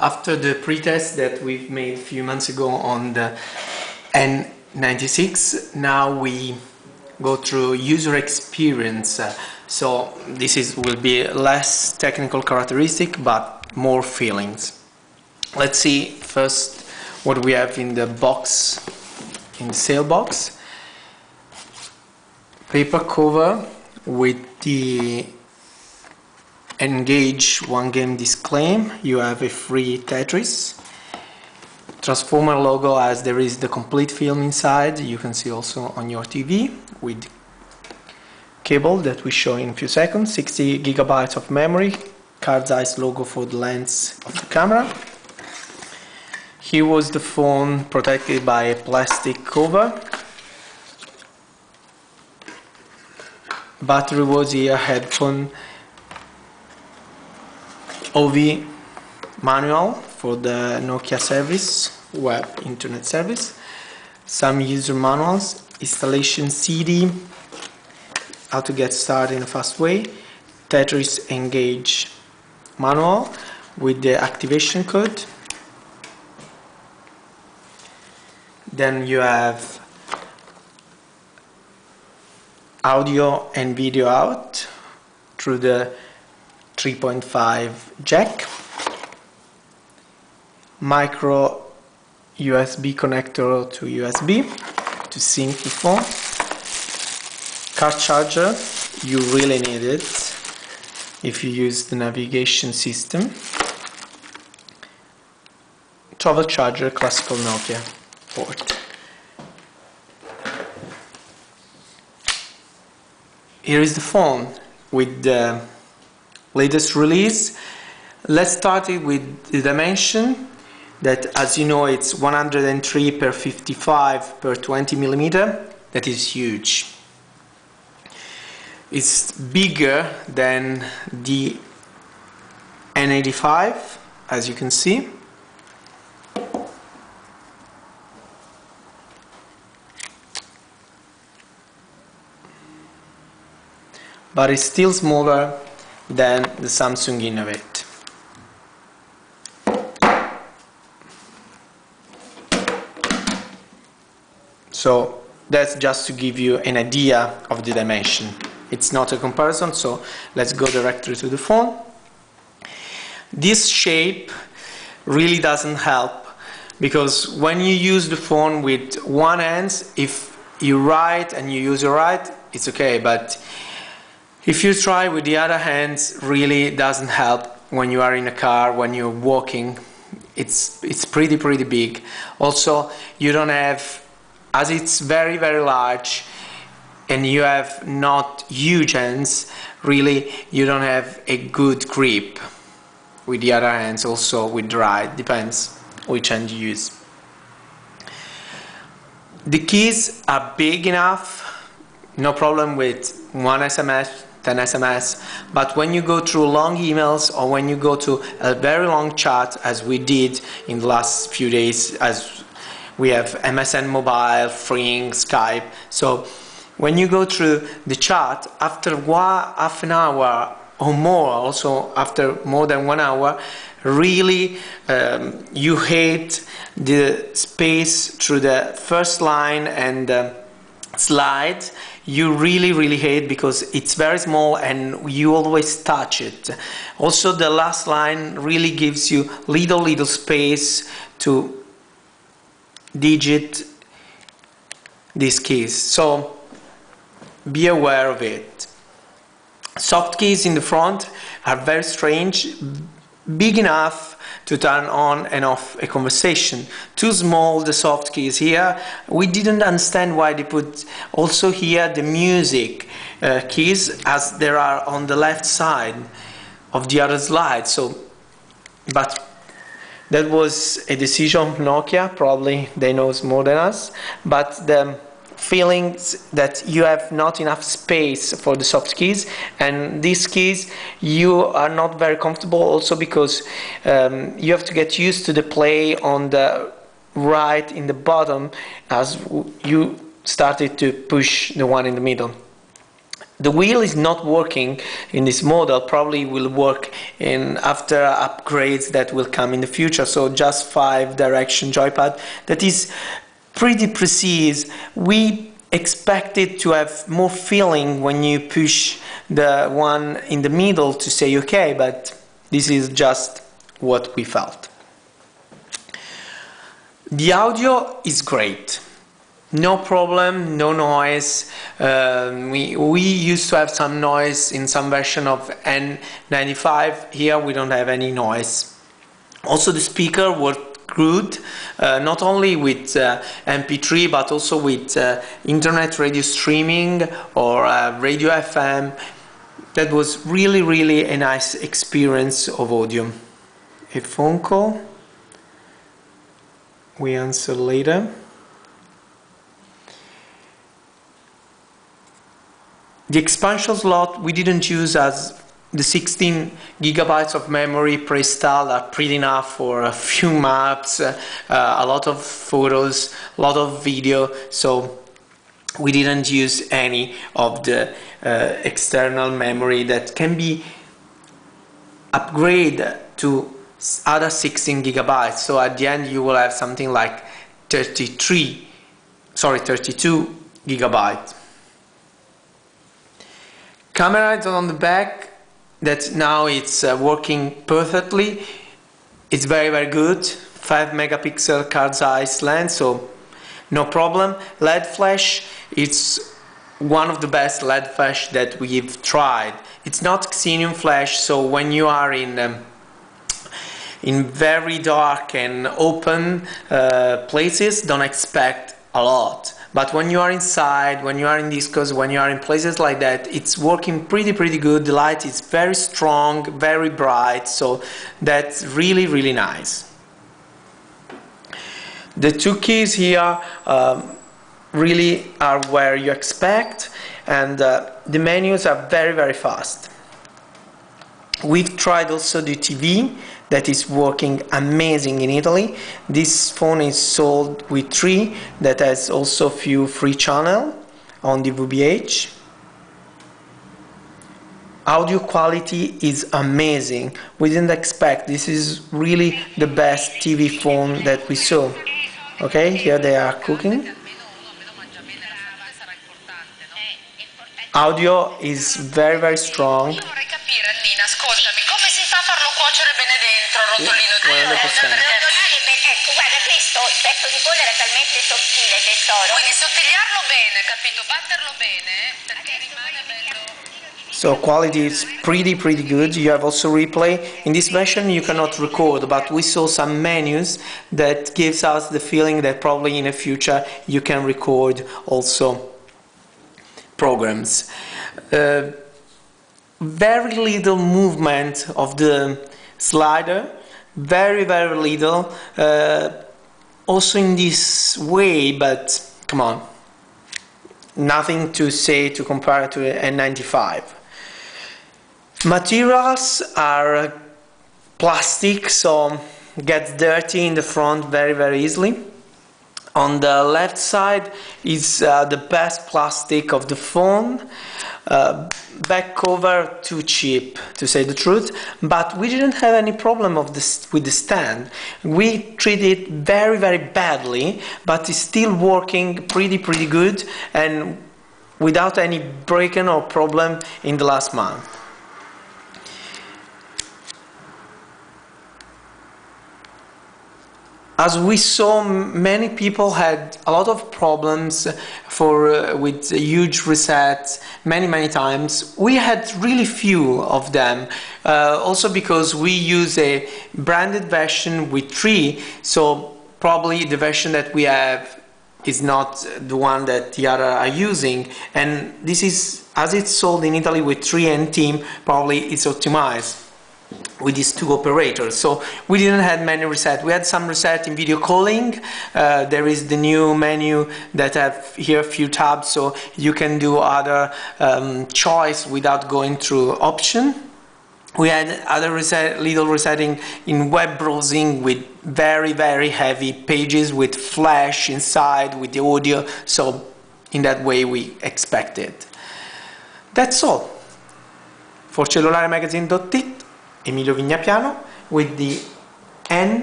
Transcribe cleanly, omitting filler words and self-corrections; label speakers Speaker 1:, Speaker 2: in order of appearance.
Speaker 1: After the pre-test that we've made a few months ago on the N96, now we go through user experience. So this will be less technical characteristic but more feelings. Let's see first what we have in the box, in the sale box. Paper cover with the Engage one game disclaim. You have a free Tetris. Transformer logo, as there is the complete film inside. You can see also on your TV with cable that we show in a few seconds. 60 gigabytes of memory. Card size logo for the lens of the camera. Here was the phone protected by a plastic cover. Battery was here, headphone, OV manual for the Nokia service, web internet service, some user manuals, installation CD, how to get started in a fast way, Tetris Engage manual with the activation code. Then you have audio and video out through the 3.5 jack, micro USB connector to USB to sync the phone, car charger, you really need it if you use the navigation system, travel charger, classical Nokia port. Here is the phone with the latest release. Let's start it with the dimension that, as you know, it's 103 per 55 per 20 millimeter. That is huge. It's bigger than the N95, as you can see. But it's still smaller than the Samsung Innovate. So that's just to give you an idea of the dimension. It's not a comparison, so let's go directly to the phone. This shape really doesn't help, because when you use the phone with one hand, if you write and you use your right, it's okay, but if you try with the other hand, really doesn't help when you are in a car, when you're walking. It's pretty big. Also, you don't have, as it's very large and you have not huge hands, really you don't have a good grip with the other hands. Also with the right, depends which hand you use. The keys are big enough, no problem with 1 SMS, 10 SMS, but when you go through long emails or when you go to a very long chat, as we did in the last few days, as we have MSN Mobile, Fring, Skype, so when you go through the chat, after half an hour or more, also after more than 1 hour, really you hate the space through the first line and the slide. You really hate, because it's very small and you always touch it. Also, the last line really gives you little space to digit these keys, so be aware of it. Soft keys in the front are very strange, big enough to turn on and off a conversation. Too small, the soft keys here. We didn't understand why they put also here the music keys, as there are on the left side of the other slide. So, but that was a decision of Nokia, probably they know more than us, but the feelings that you have not enough space for the soft keys, and these keys you are not very comfortable, also because you have to get used to the play on the right in the bottom as you started to push the one in the middle. The wheel is not working in this model, probably will work in after upgrades that will come in the future. So just 5-direction joypad that is pretty precise. We expected to have more feeling when you push the one in the middle to say okay, but this is just what we felt. The audio is great. No problem, no noise. We used to have some noise in some version of N95. Here we don't have any noise. Also the speaker worked good, not only with MP3 but also with internet radio streaming or radio FM. That was really a nice experience of audio. A phone call. We answer later. The expansion slot we didn't use, as the 16 gigabytes of memory pre-installed are pretty enough for a few maps, a lot of photos, a lot of video, so we didn't use any of the external memory that can be upgraded to other 16 gigabytes. So at the end you will have something like 32 gigabytes. Camera is on the back, that now it's working perfectly. It's very good. 5 megapixel car's eye lens, so no problem. LED flash, it's one of the best LED flash that we've tried. It's not xenon flash, so when you are in very dark and open places, don't expect a lot. But when you are inside, when you are in discos, when you are in places like that, it's working pretty good. The light is very strong, very bright, so that's really nice. The two keys here really are where you expect, and the menus are very fast. We've tried also the TV that is working amazing in Italy. This phone is sold with 3, that has also a few free channels on DVB-H. Audio quality is amazing. We didn't expect. This is really the best TV phone that we saw. Okay, here they are cooking. Audio is very strong.
Speaker 2: Ecco, guarda, questo il petto di pollo era talmente sottile, tesoro. Quindi sottigliarlo bene, capito? Batterlo bene, perché rimane bello.
Speaker 1: So quality is pretty good. You have also replay. In this version you cannot record, but we saw some menus that gives us the feeling that probably in the future you can record also programs. Very little movement of the slider, very little, also in this way, but come on, nothing to say to compare to N95. Materials are plastic, so gets dirty in the front very easily. On the left side is the best plastic of the phone. Back cover too cheap, to say the truth, but we didn't have any problem of this with the stand. We treated it very badly, but it's still working pretty good and without any break-in or problem in the last month. As we saw, many people had a lot of problems with huge resets many times. We had really few of them, also because we use a branded version with 3, so probably the version that we have is not the one that the other are using, and this is, as it's sold in Italy with 3 and team, probably it's optimized with these 2 operators. So we didn't have many reset. We had some reset in video calling. There is the new menu that have here a few tabs, so you can do other choice without going through option. We had other little resetting in web browsing with very heavy pages with flash inside with the audio, so in that way we expected. That's all. For CellulareMagazine.it, Emilio Vignapiano with the N